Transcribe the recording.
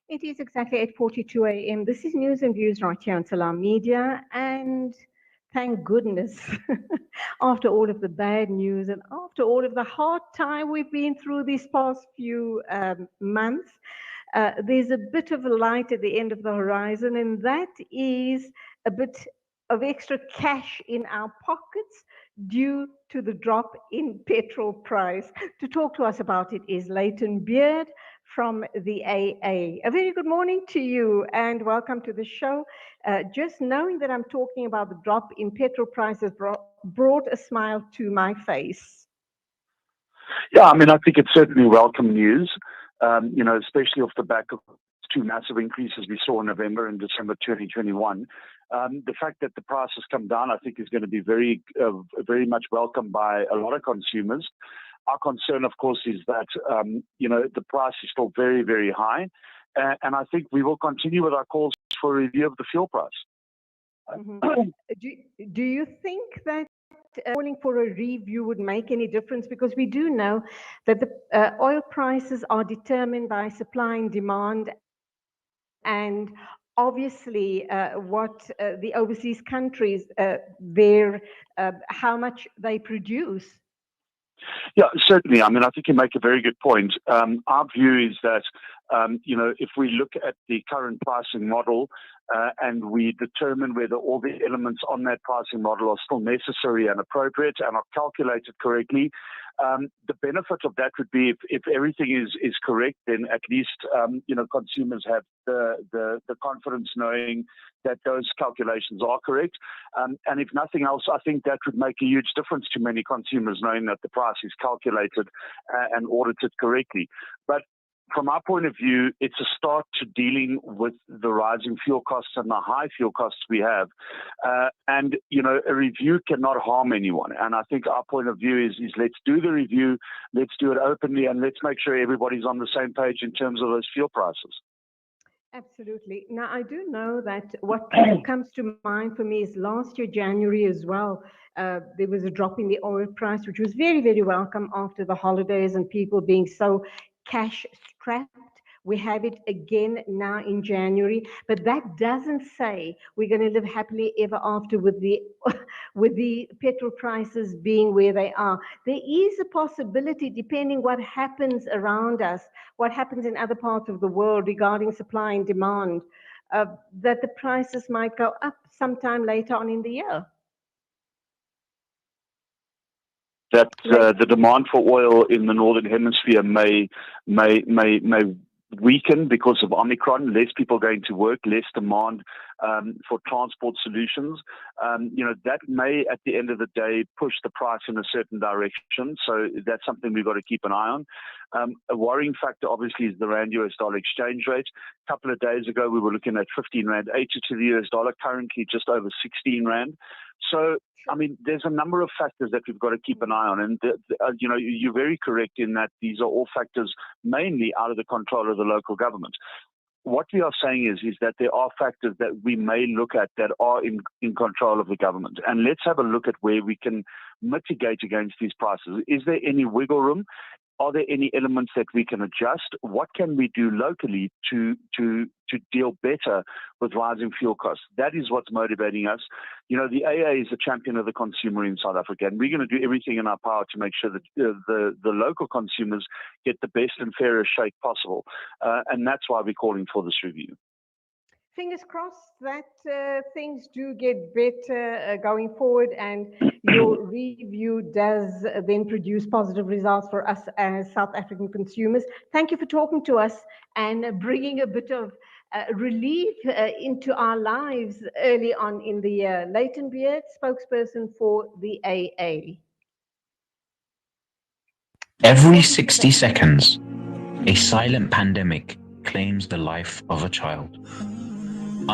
It is exactly 8:42 a.m. This is News and Views right here on Salam Media, and thank goodness, after all of the bad news and after all of the hard time we've been through these past few months, there's a bit of a light at the end of the horizon, and that is a bit of extra cash in our pockets due to the drop in petrol price. To talk to us about it is Layton Beard from the AA. A very good morning to you and welcome to the show. Just knowing that I'm talking about the drop in petrol prices brought a smile to my face. Yeah, I mean, I think it's certainly welcome news, especially off the back of two massive increases we saw in November and December 2021. The fact that the price has come down, I think, is going to be very much welcomed by a lot of consumers. Our concern, of course, is that, the price is still very, very high. And I think we will continue with our calls for a review of the fuel price. Mm-hmm. Do you think that calling for a review would make any difference? Because we do know that the oil prices are determined by supply and demand, and obviously what the overseas countries, how much they produce. Yeah, certainly. I mean, I think you make a very good point. Our view is that, if we look at the current pricing model and we determine whether all the elements on that pricing model are still necessary and appropriate and are calculated correctly, the benefit of that would be if everything is correct, then at least, consumers have the confidence knowing that those calculations are correct. And if nothing else, I think that would make a huge difference to many consumers knowing that the price is calculated and audited correctly. But from our point of view, it's a start to dealing with the rising fuel costs and the high fuel costs we have. A review cannot harm anyone. And I think our point of view is let's do the review, let's do it openly, and let's make sure everybody's on the same page in terms of those fuel prices. Absolutely. Now, I do know that what comes to mind for me is last year, January as well, there was a drop in the oil price, which was very, very welcome after the holidays and people being so cash strapped. We have it again now in January, but that doesn't say we're going to live happily ever after with the petrol prices being where they are. There is a possibility, depending what happens around us, what happens in other parts of the world regarding supply and demand, that the prices might go up sometime later on in the year. That the demand for oil in the Northern Hemisphere may weaken because of Omicron, less people going to work, less demand for transport solutions. That may, at the end of the day, push the price in a certain direction. So that's something we've got to keep an eye on. A worrying factor, obviously, is the Rand-US dollar exchange rate. A couple of days ago, we were looking at 15 Rand 80 to the US dollar, currently just over 16 Rand. So, I mean, there's a number of factors that we've got to keep an eye on. And, you're very correct in that these are all factors mainly out of the control of the local government. What we are saying is that there are factors that we may look at that are in control of the government. And let's have a look at where we can mitigate against these prices. Is there any wiggle room? Are there any elements that we can adjust? What can we do locally to deal better with rising fuel costs? That is what's motivating us. The AA is a champion of the consumer in South Africa, and we're going to do everything in our power to make sure that the local consumers get the best and fairest shake possible. And that's why we're calling for this review. Fingers crossed that things do get better going forward, and your review does then produce positive results for us as South African consumers. Thank you for talking to us and bringing a bit of relief into our lives early on in the year. Layton Beard, spokesperson for the AA. Every 60 seconds, a silent pandemic claims the life of a child.